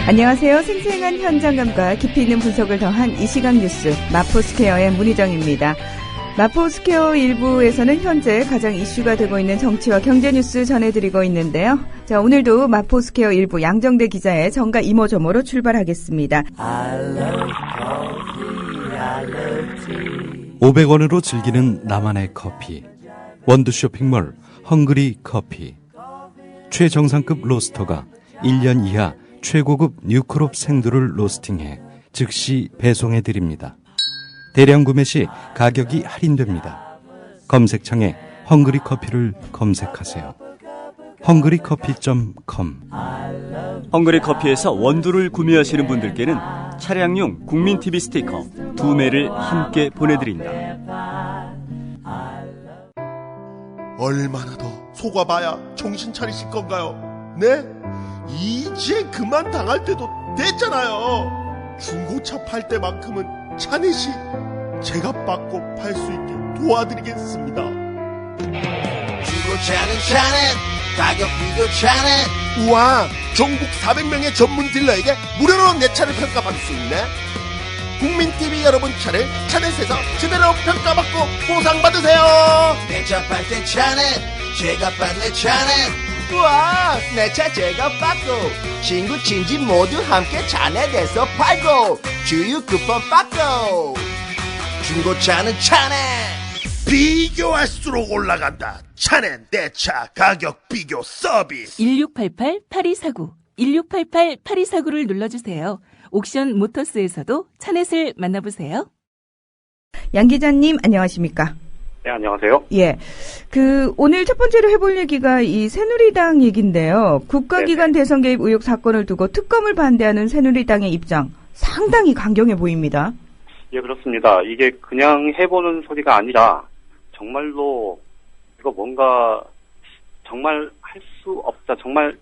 안녕하세요. 생생한 현장감과 깊이 있는 분석을 더한 이 시각 뉴스 마포스퀘어의 문희정입니다. 마포스퀘어 1부에서는 현재 가장 이슈가 되고 있는 정치와 경제 뉴스 전해드리고 있는데요. 자, 오늘도 마포스퀘어 1부 양정대 기자의 정가 이모저모로 출발하겠습니다. 500원으로 즐기는 나만의 커피. 원두 쇼핑몰 헝그리 커피. 최정상급 로스터가 1년 이하 최고급 뉴크롭 생두를 로스팅해 즉시 배송해드립니다. 대량 구매 시 가격이 할인됩니다. 검색창에 헝그리 커피를 검색하세요. 헝그리커피.com. 헝그리 커피에서 원두를 구매하시는 분들께는 차량용 국민TV 스티커 2매를 함께 보내드린다. 얼마나 더 속아봐야 정신 차리실 건가요? 네? 이제 그만 당할 때도 됐잖아요. 중고차 팔 때만큼은 차넷이 제가 받고 팔 수 있게 도와드리겠습니다. 중고차는 차넷, 가격 비교 차넷. 우와, 전국 400명의 전문 딜러에게 무료로 내 차를 평가받을 수 있네. 국민TV 여러분 차를 차넷에서 제대로 평가받고 보상받으세요. 내 차 팔 때 차넷, 제가 받네 차넷. 우와, 내 차 제가 받고 친구 친지 모두 함께 차넷에서 팔고 주유 쿠폰 받고. 중고차는 차넷. 비교할수록 올라간다. 차넷 내 차 가격 비교 서비스. 1688-8249 1688-8249를 눌러주세요. 옥션 모터스에서도 차넷을 만나보세요. 양 기자님 안녕하십니까? 네, 안녕하세요. 예. 오늘 첫 번째로 해볼 얘기가 이 새누리당 얘기인데요. 국가기관 대선 개입 의혹 사건을 두고 특검을 반대하는 새누리당의 입장 상당히 강경해 보입니다. 예, 그렇습니다. 이게 그냥 해보는 소리가 아니라 정말로 이거 뭔가 정말 할 수 없다. 정말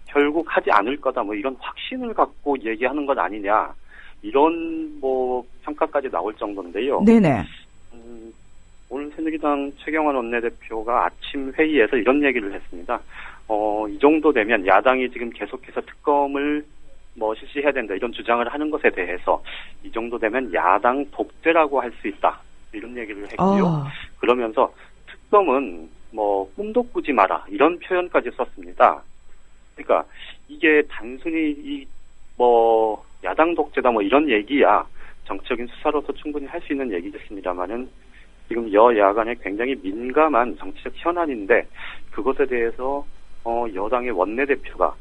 결국 하지 않을 거다. 뭐 이런 확신을 갖고 얘기하는 것 아니냐. 이런 평가까지 나올 정도인데요. 네네. 오늘 새누리당 최경환 원내대표가 아침 회의에서 이런 얘기를 했습니다. 이 정도 되면 야당이 지금 계속해서 특검을 실시해야 된다 이런 주장을 하는 것에 대해서 이 정도 되면 야당 독재라고 할 수 있다 이런 얘기를 했고요. 그러면서 특검은 꿈도 꾸지 마라 이런 표현까지 썼습니다. 그러니까 이게 단순히 야당 독재다 이런 얘기야 정치적인 수사로서 충분히 할 수 있는 얘기겠습니다만은 지금 여야 간에 굉장히 민감한 정치적 현안인데 그것에 대해서 여당의 원내대표가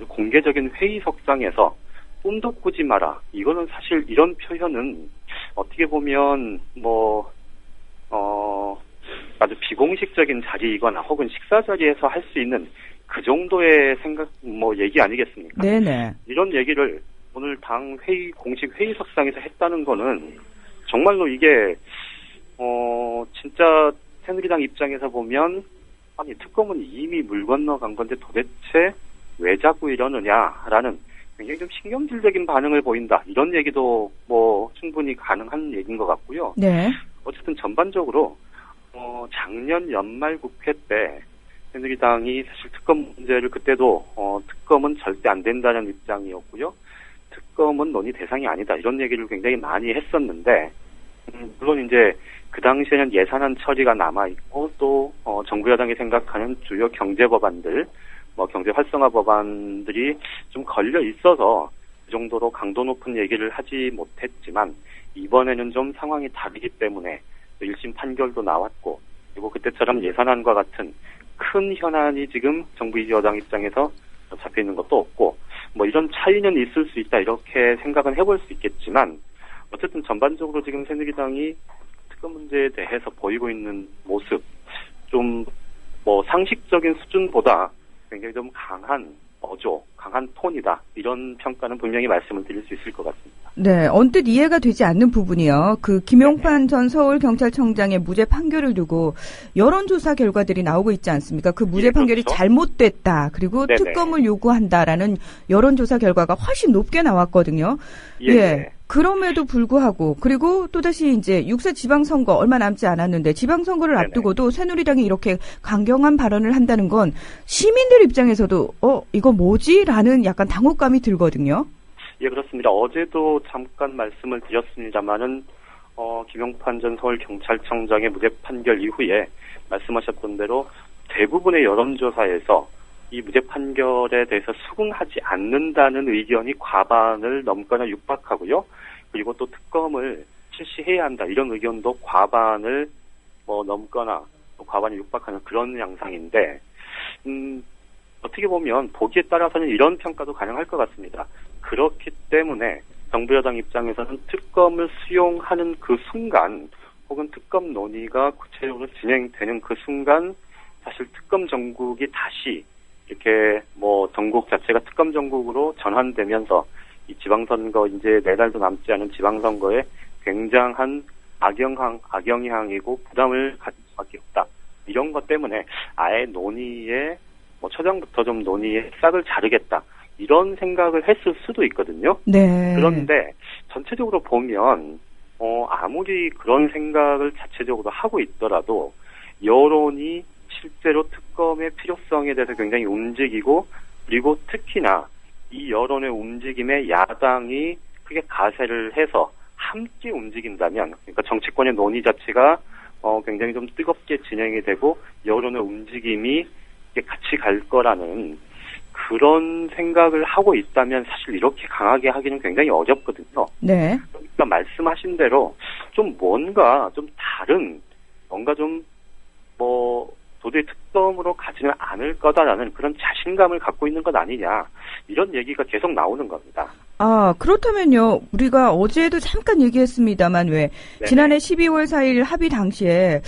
공개적인 회의석상에서 꿈도 꾸지 마라. 이거는 사실 이런 표현은 어떻게 보면 아주 비공식적인 자리이거나 혹은 식사 자리에서 할 수 있는 그 정도의 얘기 아니겠습니까? 네네. 이런 얘기를 오늘 당 회의 공식 회의석상에서 했다는 거는 정말로 이게 진짜 새누리당 입장에서 보면 아니 특검은 이미 물 건너간 건데 도대체 왜 자꾸 이러느냐라는 굉장히 좀 신경질적인 반응을 보인다. 이런 얘기도 충분히 가능한 얘기인 것 같고요. 네. 어쨌든 전반적으로 작년 연말 국회 때 새누리당이 사실 특검 문제를 그때도 특검은 절대 안 된다는 입장이었고요. 특검은 논의 대상이 아니다. 이런 얘기를 굉장히 많이 했었는데 물론 이제 그 당시에는 예산안 처리가 남아있고 또 정부 여당이 생각하는 주요 경제 법안들 경제 활성화 법안들이 좀 걸려 있어서 그 정도로 강도 높은 얘기를 하지 못했지만 이번에는 좀 상황이 다르기 때문에 1심 판결도 나왔고 그리고 그때처럼 예산안과 같은 큰 현안이 지금 정부 여당 입장에서 잡혀 있는 것도 없고 이런 차이는 있을 수 있다 이렇게 생각은 해볼 수 있겠지만 어쨌든 전반적으로 지금 새누리당이 특검 문제에 대해서 보이고 있는 모습 좀 상식적인 수준보다 굉장히 좀 강한 강한 톤이다. 이런 평가는 분명히 말씀을 드릴 수 있을 것 같습니다. 네, 언뜻 이해가 되지 않는 부분이요. 김용판 전 서울경찰청장의 무죄 판결을 두고 여론조사 결과들이 나오고 있지 않습니까? 그 무죄 판결이 그렇죠. 잘못됐다. 그리고 네네. 특검을 요구한다라는 여론조사 결과가 훨씬 높게 나왔거든요. 예. 그럼에도 불구하고 그리고 또다시 이제 6사 지방선거 얼마 남지 않았는데 지방선거를 네네. 앞두고도 새누리당이 이렇게 강경한 발언을 한다는 건 시민들 입장에서도 이거 뭐지? 라는 약간 당혹감이 들거든요. 예, 그렇습니다. 어제도 잠깐 말씀을 드렸습니다만은 김용판 전 서울경찰청장의 무죄 판결 이후에 말씀하셨던 대로 대부분의 여론조사에서 이 무죄 판결에 대해서 수긍하지 않는다는 의견이 과반을 넘거나 육박하고요. 그리고 또 특검을 실시해야 한다 이런 의견도 과반을 넘거나 과반이 육박하는 그런 양상인데 어떻게 보면 보기에 따라서는 이런 평가도 가능할 것 같습니다. 그렇기 때문에 정부 여당 입장에서는 특검을 수용하는 그 순간 혹은 특검 논의가 구체적으로 진행되는 그 순간 사실 특검 전국이 다시 이렇게 전국 자체가 특검 전국으로 전환되면서 이 지방선거 이제 4달도 남지 않은 지방선거에 굉장한 악영향이고 부담을 가질 수밖에 없다. 이런 것 때문에 아예 논의에 초장부터 좀 논의에 싹을 자르겠다. 이런 생각을 했을 수도 있거든요. 네. 그런데 전체적으로 보면 아무리 그런 생각을 자체적으로 하고 있더라도 여론이 실제로 특검의 필요성에 대해서 굉장히 움직이고 그리고 특히나 이 여론의 움직임에 야당이 크게 가세를 해서 함께 움직인다면 그러니까 정치권의 논의 자체가 굉장히 좀 뜨겁게 진행이 되고 여론의 움직임이 같이 갈 거라는 그런 생각을 하고 있다면 사실 이렇게 강하게 하기는 굉장히 어렵거든요. 네. 그러니까 말씀하신 대로 좀 뭔가 좀 다른 뭔가 좀 도저히 특검으로 가지는 않을 거다라는 그런 자신감을 갖고 있는 것 아니냐 이런 얘기가 계속 나오는 겁니다. 아, 그렇다면요. 우리가 어제도 잠깐 얘기했습니다만 왜 네네. 지난해 12월 4일 합의 당시에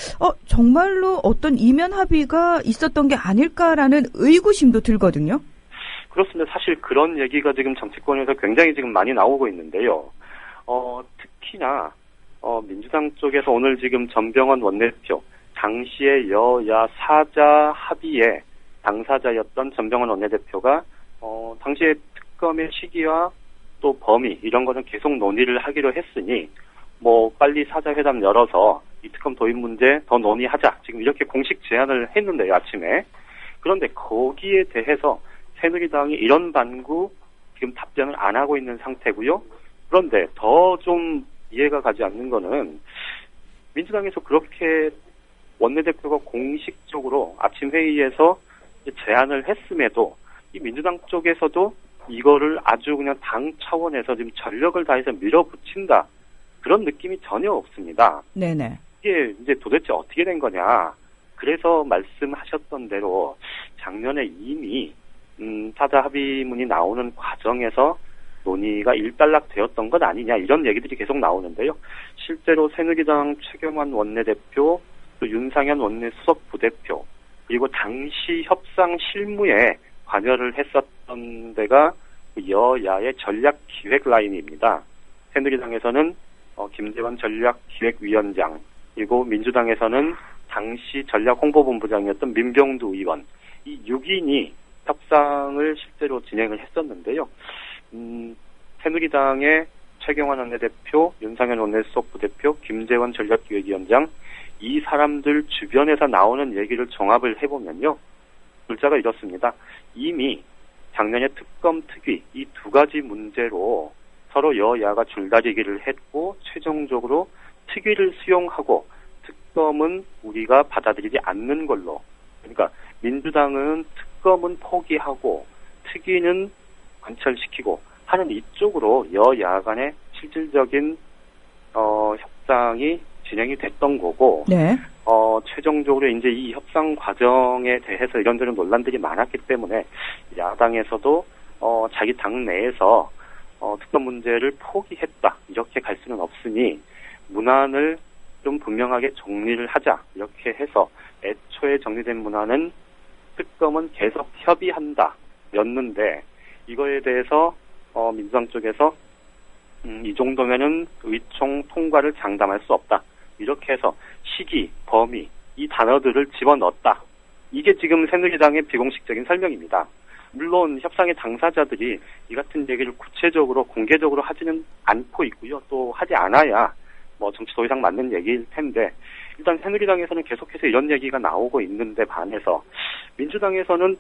정말로 어떤 이면 합의가 있었던 게 아닐까라는 의구심도 들거든요. 그렇습니다. 사실 그런 얘기가 지금 정치권에서 굉장히 지금 많이 나오고 있는데요. 특히나 민주당 쪽에서 오늘 지금 전병헌 원내대표 당시에 여야 사자 합의의 당사자였던 전병헌 원내대표가 당시에 특검의 시기와 또 범위 이런 거는 계속 논의를 하기로 했으니 빨리 사자회담 열어서 이 특검 도입 문제 더 논의하자 지금 이렇게 공식 제안을 했는데요 아침에. 그런데 거기에 대해서 새누리당이 이런 반구 지금 답변을 안 하고 있는 상태고요. 그런데 더 좀 이해가 가지 않는 거는 민주당에서 그렇게 원내대표가 공식적으로 아침 회의에서 제안을 했음에도 이 민주당 쪽에서도 이거를 아주 그냥 당 차원에서 지금 전력을 다해서 밀어붙인다. 그런 느낌이 전혀 없습니다. 네네. 이게 이제 도대체 어떻게 된 거냐. 그래서 말씀하셨던 대로 작년에 이미 사자 합의문이 나오는 과정에서 논의가 일단락되었던 것 아니냐 이런 얘기들이 계속 나오는데요. 실제로 새누리당 최경환 원내대표 또 윤상현 원내수석 부대표 그리고 당시 협상 실무에 관여를 했었던 데가 여야의 전략기획 라인입니다. 새누리당에서는 김재원 전략기획위원장 그리고 민주당에서는 당시 전략홍보본부장이었던 민병두 의원 이 6인이 협상을 실제로 진행을 했었는데요. 새누리당의 최경환 원내대표, 윤상현 원내수석 부대표, 김재원 전략기획위원장 이 사람들 주변에서 나오는 얘기를 종합을 해보면요. 글자가 이렇습니다. 이미 작년에 특검 특위 이 두 가지 문제로 서로 여야가 줄다리기를 했고 최종적으로 특위를 수용하고 특검은 우리가 받아들이지 않는 걸로 그러니까 민주당은 특검은 포기하고 특위는 관철시키고 하는 이쪽으로 여야 간의 실질적인 협상이 진행이 됐던 거고 네. 최종적으로 이제 이 협상 과정에 대해서 이런저런 논란들이 많았기 때문에 야당에서도 자기 당 내에서 특검 문제를 포기했다 이렇게 갈 수는 없으니 문안을 좀 분명하게 정리를 하자 이렇게 해서 애초에 정리된 문안은 특검은 계속 협의한다 였는데 이거에 대해서 민주당 쪽에서 이 정도면은 의총 통과를 장담할 수 없다. 이렇게 해서 시기, 범위, 이 단어들을 집어넣었다. 이게 지금 새누리당의 비공식적인 설명입니다. 물론 협상의 당사자들이 이 같은 얘기를 구체적으로 공개적으로 하지는 않고 있고요. 또 하지 않아야 정치 더 이상 맞는 얘기일 텐데 일단 새누리당에서는 계속해서 이런 얘기가 나오고 있는데 반해서 민주당에서는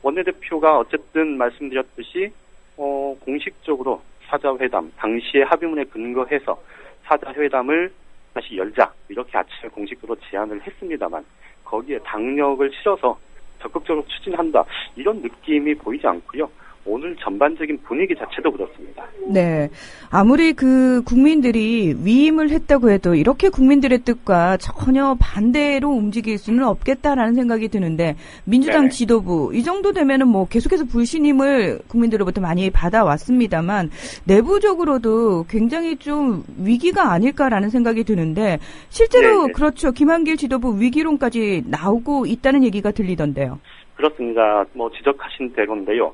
원내대표가 어쨌든 말씀드렸듯이 공식적으로 사자회담, 당시의 합의문에 근거해서 사자회담을 다시 열자, 이렇게 아침에 공식으로 제안을 했습니다만 거기에 당력을 실어서 적극적으로 추진한다, 이런 느낌이 보이지 않고요. 오늘 전반적인 분위기 자체도 그렇습니다. 네. 아무리 국민들이 위임을 했다고 해도 이렇게 국민들의 뜻과 전혀 반대로 움직일 수는 없겠다라는 생각이 드는데, 민주당 지도부, 이 정도 되면은 계속해서 불신임을 국민들로부터 많이 받아왔습니다만, 내부적으로도 굉장히 좀 위기가 아닐까라는 생각이 드는데, 실제로 그렇죠. 김한길 지도부 위기론까지 나오고 있다는 얘기가 들리던데요. 그렇습니다. 지적하신 대로인데요.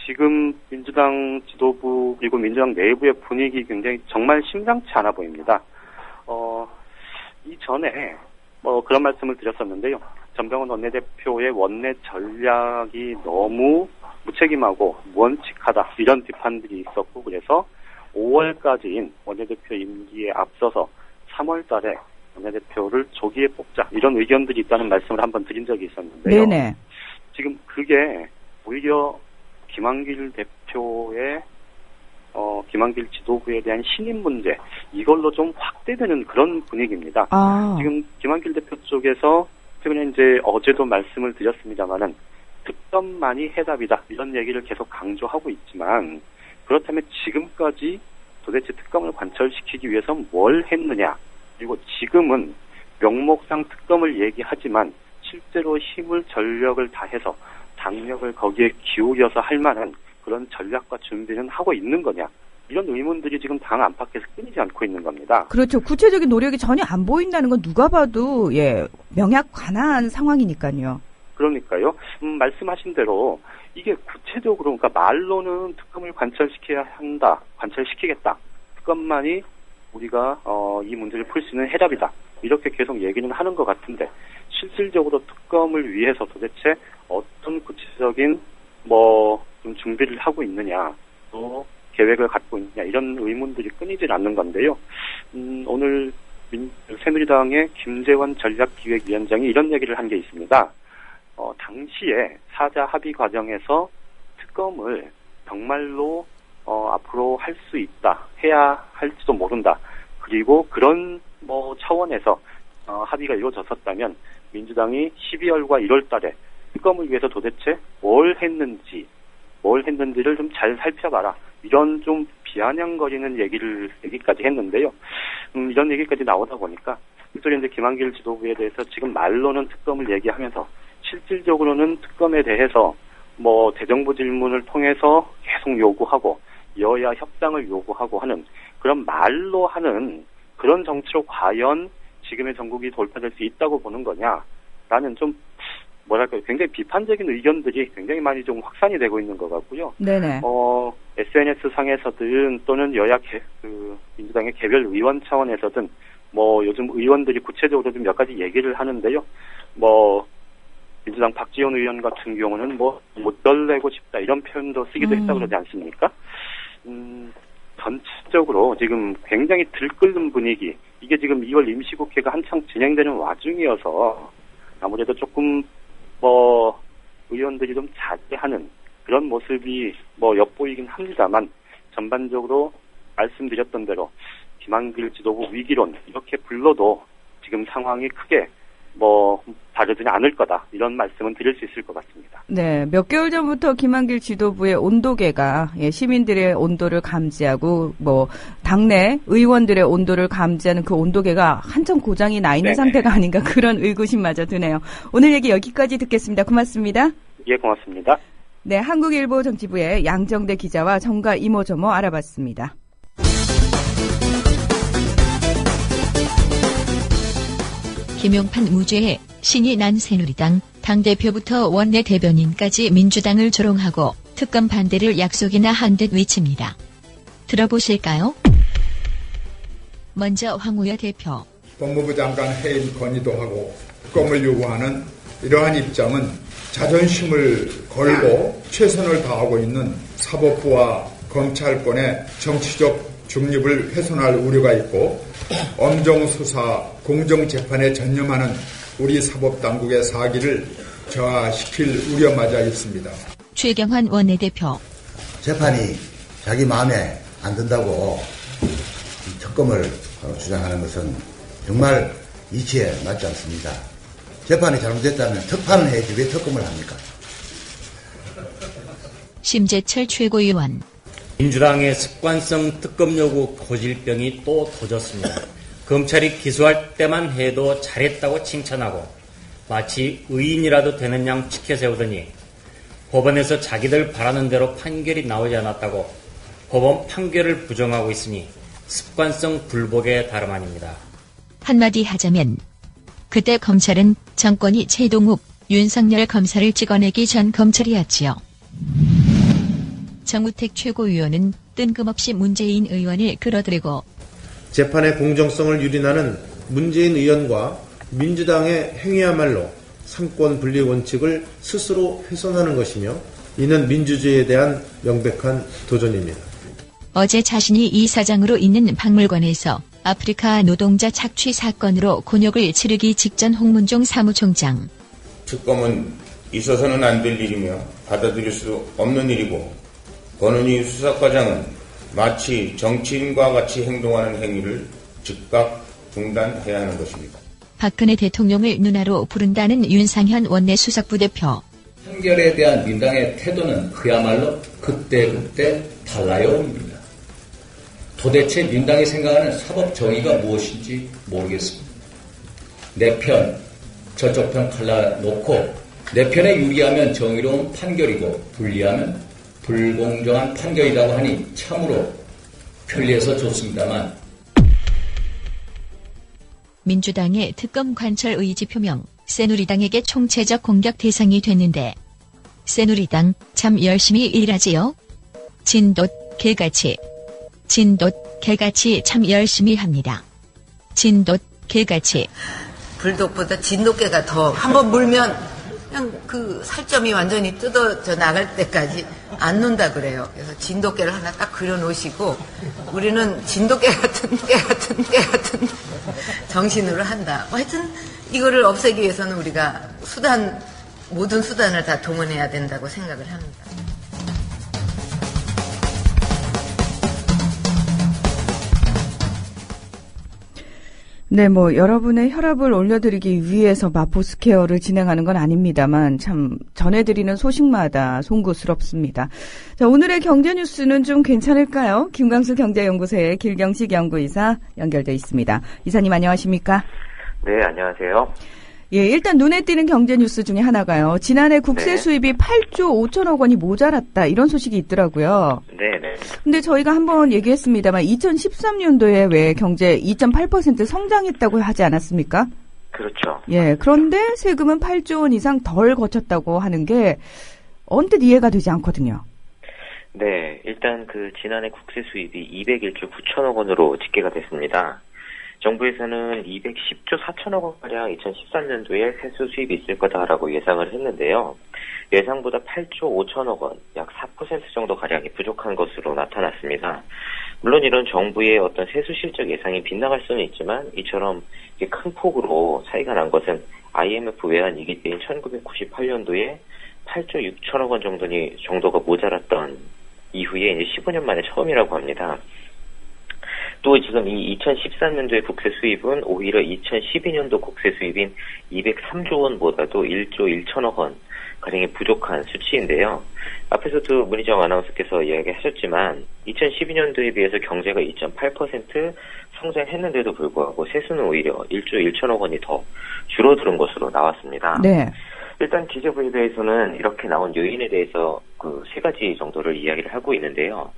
지금 민주당 지도부 그리고 민주당 내부의 분위기 굉장히 정말 심상치 않아 보입니다. 이전에 그런 말씀을 드렸었는데요. 전병헌 원내대표의 원내 전략이 너무 무책임하고 무원칙하다, 이런 비판들이 있었고, 그래서 5월까지인 원내대표 임기에 앞서서 3월 달에 원내대표를 조기에 뽑자, 이런 의견들이 있다는 말씀을 한번 드린 적이 있었는데요. 네네. 지금 그게 오히려 김한길 대표의 김한길 지도부에 대한 신임 문제, 이걸로 좀 확대되는 그런 분위기입니다. 지금 김한길 대표 쪽에서 최근에 이제 어제도 말씀을 드렸습니다만은 특검만이 해답이다, 이런 얘기를 계속 강조하고 있지만, 그렇다면 지금까지 도대체 특검을 관철시키기 위해서 뭘 했느냐, 그리고 지금은 명목상 특검을 얘기하지만 실제로 힘을 전력을 다해서 당력을 거기에 기울여서 할 만한 그런 전략과 준비는 하고 있는 거냐, 이런 의문들이 지금 당 안팎에서 끊이지 않고 있는 겁니다. 그렇죠. 구체적인 노력이 전혀 안 보인다는 건 누가 봐도 명약관화한 상황이니까요. 그러니까요. 말씀하신 대로 이게 구체적으로, 그러니까 말로는 특검을 관철시켜야 한다, 관철시키겠다, 특검만이 우리가 이 문제를 풀 수 있는 해답이다, 이렇게 계속 얘기는 하는 것 같은데, 실질적으로 특검을 위해서 도대체 어떤 구체적인 좀 준비를 하고 있느냐, 또 계획을 갖고 있느냐, 이런 의문들이 끊이질 않는 건데요. 오늘 새누리당의 김재원 전략기획위원장이 이런 얘기를 한 게 있습니다. 당시에 사자 합의 과정에서 특검을 정말로 앞으로 할 수 있다, 해야 할지도 모른다, 그리고 그런 차원에서 합의가 이루어졌었다면 민주당이 12월과 1월 달에 특검을 위해서 도대체 뭘 했는지를 좀 잘 살펴봐라, 이런 좀 비아냥거리는 얘기까지 했는데요. 이런 얘기까지 나오다 보니까 특별히 이제 김한길 지도부에 대해서 지금 말로는 특검을 얘기하면서 실질적으로는 특검에 대해서 대정부 질문을 통해서 계속 요구하고 여야 협상을 요구하고 하는 그런 말로 하는 그런 정치로 과연 지금의 전국이 돌파될 수 있다고 보는 거냐라는 좀 굉장히 비판적인 의견들이 굉장히 많이 좀 확산이 되고 있는 것 같고요. 네네. SNS 상에서든 또는 여야 민주당의 개별 의원 차원에서든 요즘 의원들이 구체적으로 좀 몇 가지 얘기를 하는데요. 민주당 박지원 의원 같은 경우는 못 떨래고 싶다, 이런 표현도 쓰기도 했다고 그러지 않습니까? 전체적으로 지금 굉장히 들끓는 분위기, 이게 지금 2월 임시국회가 한창 진행되는 와중이어서 아무래도 조금 의원들이 좀 자제하는 그런 모습이 엿보이긴 합니다만, 전반적으로 말씀드렸던 대로 김한길 지도부 위기론, 이렇게 불러도 지금 상황이 크게 다르지는 않을 거다, 이런 말씀은 드릴 수 있을 것 같습니다. 네, 몇 개월 전부터 김한길 지도부의 온도계가 시민들의 온도를 감지하고 당내 의원들의 온도를 감지하는 그 온도계가 한참 고장이 나 있는 상태가 아닌가, 그런 의구심마저 드네요. 오늘 얘기 여기까지 듣겠습니다. 고맙습니다. 예, 고맙습니다. 네, 한국일보 정치부의 양정대 기자와 정가 이모저모 알아봤습니다. 김용판 무죄에 신이 난 새누리당, 당대표부터 원내대변인까지 민주당을 조롱하고 특검 반대를 약속이나 한 듯 위칩니다. 들어보실까요? 먼저 황우여 대표. 법무부 장관 해임 건의도 하고 특검을 요구하는 이러한 입장은 자존심을 걸고 최선을 다하고 있는 사법부와 검찰권의 정치적 중립을 훼손할 우려가 있고, 엄정수사, 공정재판에 전념하는 우리 사법당국의 사기를 저하시킬 우려마저 있습니다. 최경환 원내대표. 재판이 자기 마음에 안 된다고 이 특검을 주장하는 것은 정말 이치에 맞지 않습니다. 재판이 잘못됐다면 특판을 해야지 왜 특검을 합니까? 심재철 최고위원. 민주당의 습관성 특검 요구 고질병이 또 터졌습니다. 검찰이 기소할 때만 해도 잘했다고 칭찬하고 마치 의인이라도 되는 양 지켜세우더니 법원에서 자기들 바라는 대로 판결이 나오지 않았다고 법원 판결을 부정하고 있으니 습관성 불복의 다름 아닙니다. 한마디 하자면 그때 검찰은 정권이 최동욱, 윤석열 검사를 찍어내기 전 검찰이었지요. 정우택 최고위원은 뜬금없이 문재인 의원을 끌어들이고 재판의 공정성을 유린하는 문재인 의원과 민주당의 행위야말로 상권 분리 원칙을 스스로 훼손하는 것이며 이는 민주주의에 대한 명백한 도전입니다. 어제 자신이 이사장으로 있는 박물관에서 아프리카 노동자 착취 사건으로 곤욕을 치르기 직전 홍문종 사무총장. 특검은 있어서는 안 될 일이며 받아들일 수 없는 일이고 권은희 수사과장은 마치 정치인과 같이 행동하는 행위를 즉각 중단해야 하는 것입니다. 박근혜 대통령을 누나로 부른다는 윤상현 원내 수석부대표. 판결에 대한 민당의 태도는 그야말로 그때그때 달라요입니다. 도대체 민당이 생각하는 사법 정의가 무엇인지 모르겠습니다. 내 편, 저쪽 편 갈라놓고 내 편에 유리하면 정의로운 판결이고 불리하면 불공정한 판결이라고 하니 참으로 편리해서 좋습니다만 민주당의 특검 관철 의지 표명, 새누리당에게 총체적 공격 대상이 됐는데 새누리당 참 열심히 일하지요. 진돗 개같이. 진돗 개같이 참 열심히 합니다. 진돗 개같이. 불독보다 진돗개가 더 한번 물면 그냥 그 살점이 완전히 뜯어져 나갈 때까지 안 논다 그래요. 그래서 진돗개를 하나 딱 그려놓으시고 우리는 진돗개 같은 정신으로 한다. 하여튼 이거를 없애기 위해서는 우리가 모든 수단을 다 동원해야 된다고 생각을 합니다. 네, 여러분의 혈압을 올려드리기 위해서 마포스케어를 진행하는 건 아닙니다만 참 전해드리는 소식마다 송구스럽습니다. 자, 오늘의 경제뉴스는 좀 괜찮을까요? 김광수 경제연구소의 길경식 연구이사 연결돼 있습니다. 이사님 안녕하십니까? 네, 안녕하세요. 예, 일단 눈에 띄는 경제뉴스 중에 하나가요. 지난해 국세 수입이 8조 5천억 원이 모자랐다 이런 소식이 있더라고요. 네네. 근데 저희가 한번 얘기했습니다만 2013년도에 왜 경제 2.8% 성장했다고 하지 않았습니까? 그렇죠. 예, 그런데 세금은 8조 원 이상 덜 거쳤다고 하는 게 언뜻 이해가 되지 않거든요. 네, 일단 지난해 국세 수입이 201조 9천억 원으로 집계가 됐습니다. 정부에서는 210조 4천억 원가량 2013년도에 세수 수입이 있을 거다라고 예상을 했는데요. 예상보다 8조 5천억 원, 약 4% 정도 가량이 부족한 것으로 나타났습니다. 물론 이런 정부의 어떤 세수 실적 예상이 빗나갈 수는 있지만 이처럼 큰 폭으로 차이가 난 것은 IMF 외환 위기 때인 1998년도에 8조 6천억 원 정도가 모자랐던 이후에 이제 15년 만에 처음이라고 합니다. 또 지금 이 2013년도의 국세 수입은 오히려 2012년도 국세 수입인 203조 원보다도 1조 1천억 원 가량이 부족한 수치인데요. 앞에서도 문희정 아나운서께서 이야기하셨지만 2012년도에 비해서 경제가 2.8% 성장했는데도 불구하고 세수는 오히려 1조 1천억 원이 더 줄어드는 것으로 나왔습니다. 네. 일단 기재부에 대해서는 이렇게 나온 요인에 대해서 세 가지 정도를 이야기를 하고 있는데요.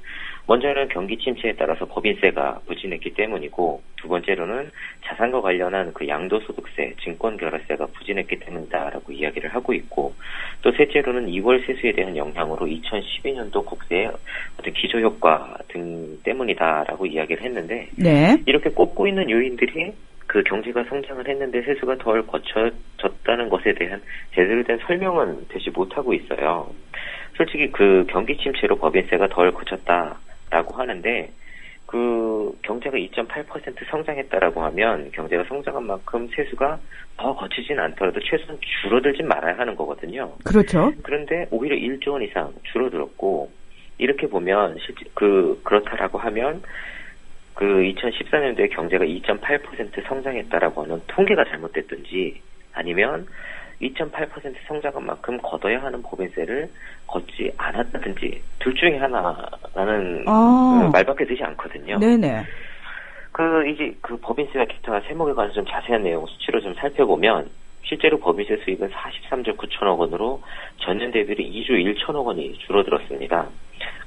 먼저는 경기 침체에 따라서 법인세가 부진했기 때문이고, 두 번째로는 자산과 관련한 양도소득세, 증권결여세가 부진했기 때문이다라고 이야기를 하고 있고, 또 셋째로는 2월 세수에 대한 영향으로 2012년도 국세의 어떤 기저효과 등 때문이다라고 이야기를 했는데, 네. 이렇게 꼽고 있는 요인들이 경제가 성장을 했는데 세수가 덜 거쳐졌다는 것에 대한 제대로 된 설명은 되지 못하고 있어요. 솔직히 경기 침체로 법인세가 덜 거쳤다라고 하는데 경제가 2.8% 성장했다라고 하면 경제가 성장한 만큼 세수가 더 거치진 않더라도 최소한 줄어들진 말아야 하는 거거든요. 그렇죠. 그런데 오히려 1조 원 이상 줄어들었고 이렇게 보면 그렇다라고 하면 그 2014년도에 경제가 2.8% 성장했다라고 하는 통계가 잘못됐든지 아니면 2.8% 성장한 만큼 걷어야 하는 법인세를 걷지 않았다든지 둘 중에 하나라는 말밖에 되지 않거든요. 네네. 이제 법인세와 기타 세목에 관해서 좀 자세한 내용 수치로 좀 살펴보면 실제로 법인세 수입은 43조 9천억 원으로 전년 대비로 2조 1천억 원이 줄어들었습니다.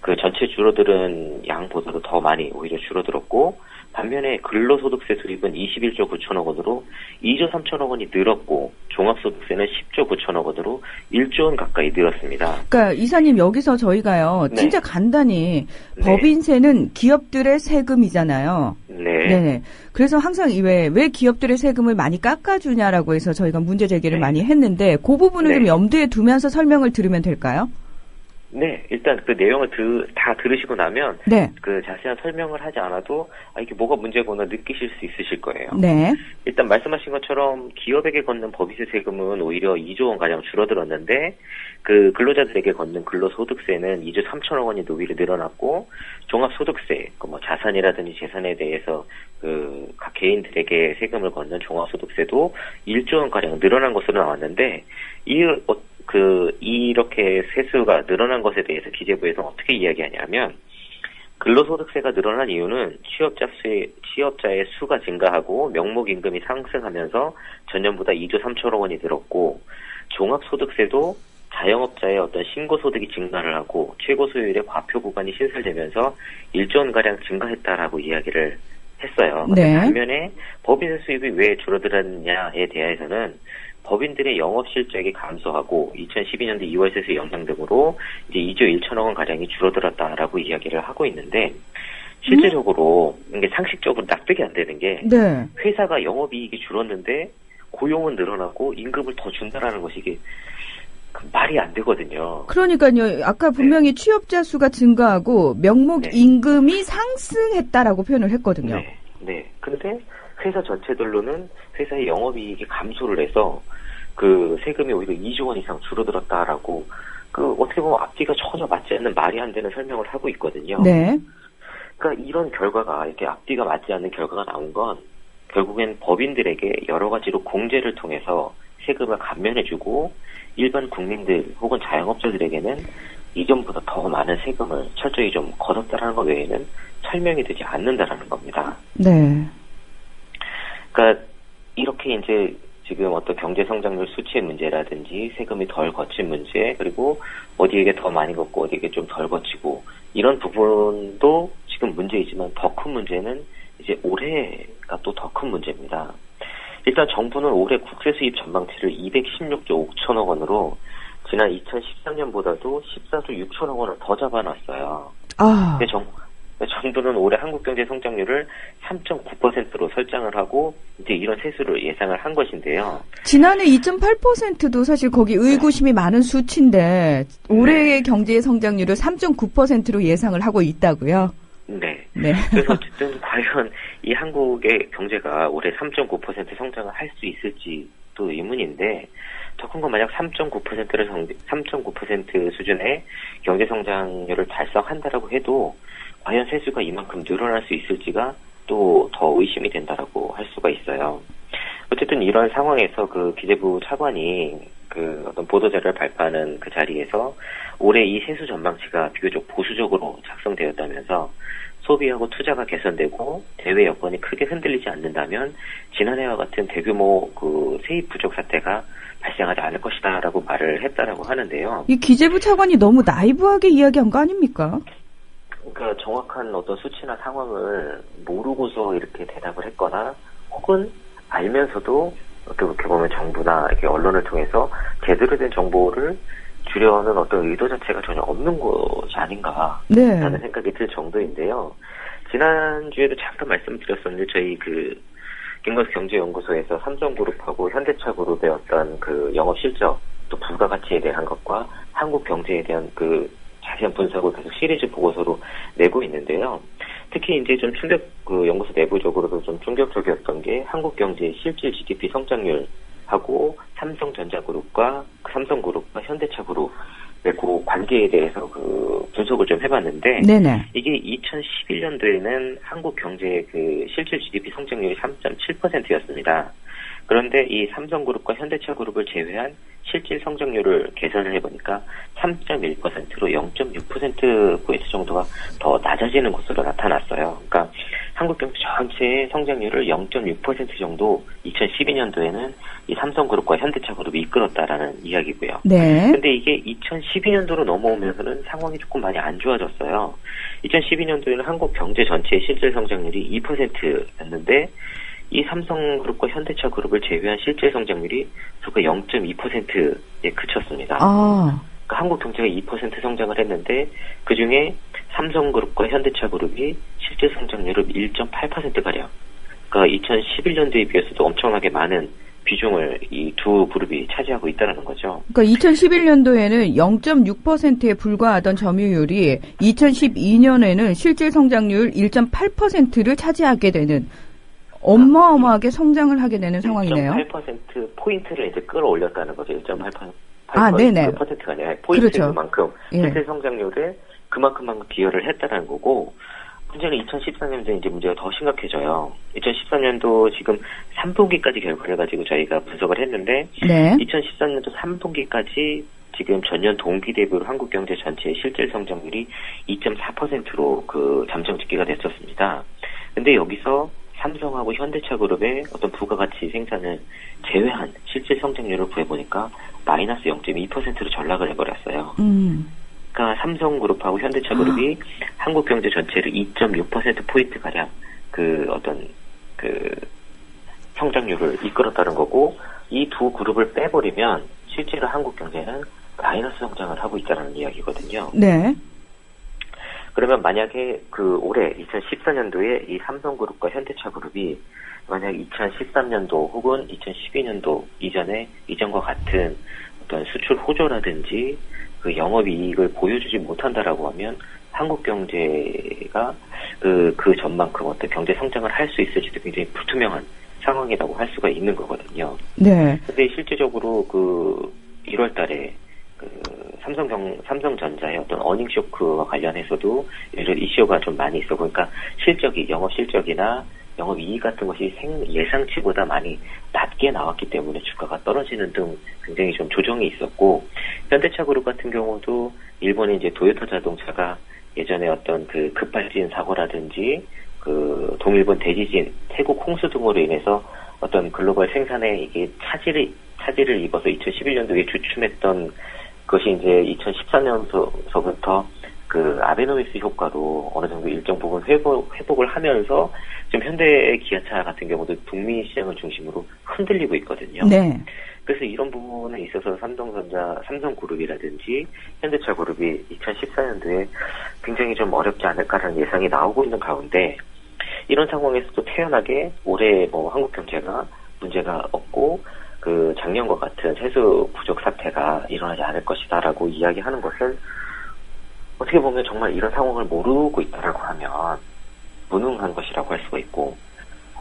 그 전체 줄어드는 양보다도 더 많이 오히려 줄어들었고 반면에 근로소득세 수입은 21조 9천억 원으로 2조 3천억 원이 늘었고 종합소득세는 10조 9천억 원으로 1조 원 가까이 늘었습니다. 그러니까 이사님 여기서 저희가요. 네. 진짜 간단히 네. 법인세는 기업들의 세금이잖아요. 네. 네네. 그래서 항상 왜 기업들의 세금을 많이 깎아주냐라고 해서 저희가 문제 제기를 많이 했는데 그 부분을 좀 염두에 두면서 설명을 들으면 될까요? 네, 일단 그 내용을 다 들으시고 나면 네. 그 자세한 설명을 하지 않아도 이게 뭐가 문제구나 느끼실 수 있으실 거예요. 네. 일단 말씀하신 것처럼 기업에게 걷는 법인세 세금은 오히려 2조 원 가량 줄어들었는데 그 근로자들에게 걷는 근로소득세는 2조 3천억 원이 오히려 늘어났고 종합소득세, 뭐 자산이라든지 재산에 대해서 각 개인들에게 세금을 걷는 종합소득세도 1조 원 가량 늘어난 것으로 나왔는데 이렇게 세수가 늘어난 것에 대해서 기재부에서 어떻게 이야기하냐면 근로소득세가 늘어난 이유는 취업자의 수가 증가하고 명목임금이 상승하면서 전년보다 2조 3천억 원이 늘었고 종합소득세도 자영업자의 어떤 신고소득이 증가를 하고 최고소율의 과표 구간이 신설되면서 1조 원가량 증가했다라고 이야기를 했어요. 네. 반면에 법인세 수입이 왜 줄어들었냐에 대해서는 법인들의 영업 실적이 감소하고 2012년도 2월 세수 영향 등으로 이제 2조 1천억 원 가량이 줄어들었다라고 이야기를 하고 있는데 실제적으로 이게 상식적으로 납득이 안 되는 게 네. 회사가 영업이익이 줄었는데 고용은 늘어나고 임금을 더 준다라는 것이 이게 말이 안 되거든요. 그러니까요. 아까 분명히 취업자 수가 증가하고 명목 임금이 상승했다라고 표현을 했거든요. 네. 근데 회사 전체들로는 회사의 영업이익이 감소를 해서 그 세금이 오히려 2조 원 이상 줄어들었다라고 어떻게 보면 앞뒤가 전혀 맞지 않는 말이 안 되는 설명을 하고 있거든요. 네. 그러니까 이런 결과가 이렇게 앞뒤가 맞지 않는 결과가 나온 건 결국엔 법인들에게 여러 가지로 공제를 통해서 세금을 감면해주고 일반 국민들 혹은 자영업자들에게는 이전보다 더 많은 세금을 철저히 좀 걷었다라는 것 외에는 설명이 되지 않는다라는 겁니다. 네. 그러니까 이렇게 이제 지금 어떤 경제 성장률 수치의 문제라든지 세금이 덜 거친 문제 그리고 어디에게 더 많이 걷고 어디에게 좀 덜 거치고 이런 부분도 지금 문제이지만 더 큰 문제는 이제 올해가 또 더 큰 문제입니다. 일단 정부는 올해 국세 수입 전망치를 216조 5천억 원으로 지난 2013년보다도 14조 6천억 원을 더 잡아놨어요. 근데 정부는 올해 한국 경제 성장률을 3.9%로 설정을 하고 이제 이런 세수를 예상을 한 것인데요. 지난해 2.8%도 사실 거기 의구심이 많은 수치인데 올해의 경제 성장률을 3.9%로 예상을 하고 있다고요? 네. 네. 그래서 어쨌든 과연 이 한국의 경제가 올해 3.9% 성장을 할 수 있을지도 의문인데 더 큰 건 만약 3.9% 수준의 경제 성장률을 달성한다라고 해도 과연 세수가 이만큼 늘어날 수 있을지가 또 더 의심이 된다라고 할 수가 있어요. 어쨌든 이런 상황에서 그 기재부 차관이 그 어떤 보도자료를 발표하는 그 자리에서 올해 이 세수 전망치가 비교적 보수적으로 작성되었다면서 소비하고 투자가 개선되고 대외 여건이 크게 흔들리지 않는다면 지난해와 같은 대규모 그 세입 부족 사태가 발생하지 않을 것이다라고 말을 했다라고 하는데요. 이 기재부 차관이 너무 나이브하게 이야기한 거 아닙니까? 그러니까 정확한 어떤 수치나 상황을 모르고서 이렇게 대답을 했거나 혹은 알면서도 어떻게 보면 정부나 이렇게 언론을 통해서 제대로 된 정보를 주려는 어떤 의도 자체가 전혀 없는 것이 아닌가라는 생각이 들 정도인데요. 지난주에도 잠깐 말씀드렸었는데 저희 그 김건수 경제연구소에서 삼성그룹하고 현대차그룹의 어떤 그 영업 실적 또 부가가치에 대한 것과 한국 경제에 대한 그 자세한 분석을 계속 시리즈 보고서로 내고 있는데요. 특히 이제 좀 그 연구소 내부적으로도 좀 충격적이었던 게 한국 경제의 실질 GDP 성장률하고 삼성전자그룹과 현대차그룹 그 관계에 대해서 그 분석을 좀 해봤는데, 네네. 이게 2011년도에는 한국 경제의 그 실질 GDP 성장률이 3.7%였습니다. 그런데 이 삼성그룹과 현대차그룹을 제외한 실질 성장률을 계산을 해보니까 3.1%로 0.6%포인트 정도가 더 낮아지는 것으로 나타났어요. 그러니까 한국 경제 전체의 성장률을 0.6% 정도 2012년도에는 이 삼성그룹과 현대차그룹이 이끌었다라는 이야기고요. 네. 근데 이게 2012년도로 넘어오면서는 상황이 조금 많이 안 좋아졌어요. 2012년도에는 한국 경제 전체의 실질 성장률이 2%였는데 이 삼성그룹과 현대차그룹을 제외한 실질 성장률이 불과 0.2%에 그쳤습니다. 그러니까 한국 경제가 2% 성장을 했는데 그중에 삼성그룹과 현대차그룹이 실질 성장률은 1.8%가량. 그러니까 2011년도에 비해서도 엄청나게 많은 비중을 이 두 그룹이 차지하고 있다는 거죠. 그러니까 2011년도에는 0.6%에 불과하던 점유율이 2012년에는 실질 성장률 1.8%를 차지하게 되는 어마어마하게 성장을 하게 되는 상황이네요. 1.8% 포인트를 이제 끌어올렸다는 거죠. 1.8%. 네네. 퍼센트가 아니라 포인트만큼 그렇죠. 실질 성장률에 그만큼 기여를 했다는 거고, 문제는 2013년도에 이제 문제가 더 심각해져요. 2013년도 지금 3분기까지 결과를 가지고 저희가 분석을 했는데, 네. 2013년도 3분기까지 지금 전년 동기 대비로 한국 경제 전체의 실질 성장률이 2.4%로 그 잠정 집계가 됐었습니다. 근데 여기서 삼성하고 현대차그룹의 어떤 부가가치 생산을 제외한 실질 성장률을 구해보니까 마이너스 0.2%로 전락을 해버렸어요. 그러니까 삼성그룹하고 현대차그룹이 한국 경제 전체를 2.6%포인트가량 그 어떤 그 성장률을 이끌었다는 거고, 이 두 그룹을 빼버리면 실제로 한국 경제는 마이너스 성장을 하고 있다는 이야기거든요. 네. 그러면 만약에 그 올해 2014년도에 이 삼성그룹과 현대차그룹이 만약 2013년도 혹은 2012년도 이전과 같은 어떤 수출 호조라든지 그 영업이익을 보여주지 못한다라고 하면 한국 경제가 그 전만큼 어떤 경제 성장을 할 수 있을지도 굉장히 불투명한 상황이라고 할 수가 있는 거거든요. 네. 근데 실질적으로 그 1월 달에 삼성전자의 어떤 어닝 쇼크와 관련해서도 이런 이슈가 좀 많이 있어. 그러니까 영업 실적이나 영업 이익 같은 것이 예상치보다 많이 낮게 나왔기 때문에 주가가 떨어지는 등 굉장히 좀 조정이 있었고, 현대차그룹 같은 경우도 일본의 이제 도요타 자동차가 예전에 어떤 그 급발진 사고라든지 그 동일본 대지진, 태국 홍수 등으로 인해서 어떤 글로벌 생산에 이게 차질을 입어서 2011년도에 주춤했던 그것이 이제 2014년서부터 그 아베노믹스 효과로 어느 정도 일정 부분 회복을 하면서 지금 현대 기아차 같은 경우도 북미 시장을 중심으로 흔들리고 있거든요. 네. 그래서 이런 부분에 있어서 삼성그룹이라든지 현대차그룹이 2014년도에 굉장히 좀 어렵지 않을까라는 예상이 나오고 있는 가운데, 이런 상황에서도 태연하게 올해 한국 경제가 문제가 없고 그 작년과 같은 세수 부족 사태가 일어나지 않을 것이다라고 이야기하는 것은 어떻게 보면 정말 이런 상황을 모르고 있다라고 하면 무능한 것이라고 할 수가 있고,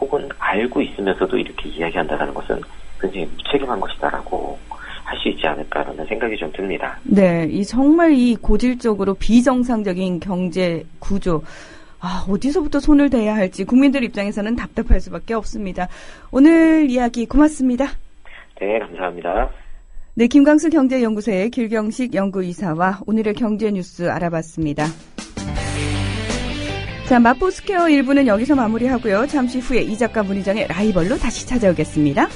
혹은 알고 있으면서도 이렇게 이야기한다라는 것은 굉장히 무책임한 것이다라고 할 수 있지 않을까라는 생각이 좀 듭니다. 네, 정말 이 고질적으로 비정상적인 경제 구조, 어디서부터 손을 대야 할지 국민들 입장에서는 답답할 수밖에 없습니다. 오늘 이야기 고맙습니다. 네, 감사합니다. 네, 김광수 경제연구소의 길경식 연구이사와 오늘의 경제 뉴스 알아봤습니다. 자, 마포스퀘어 1부는 여기서 마무리하고요. 잠시 후에 이 작가 문희정의 라이벌로 다시 찾아오겠습니다.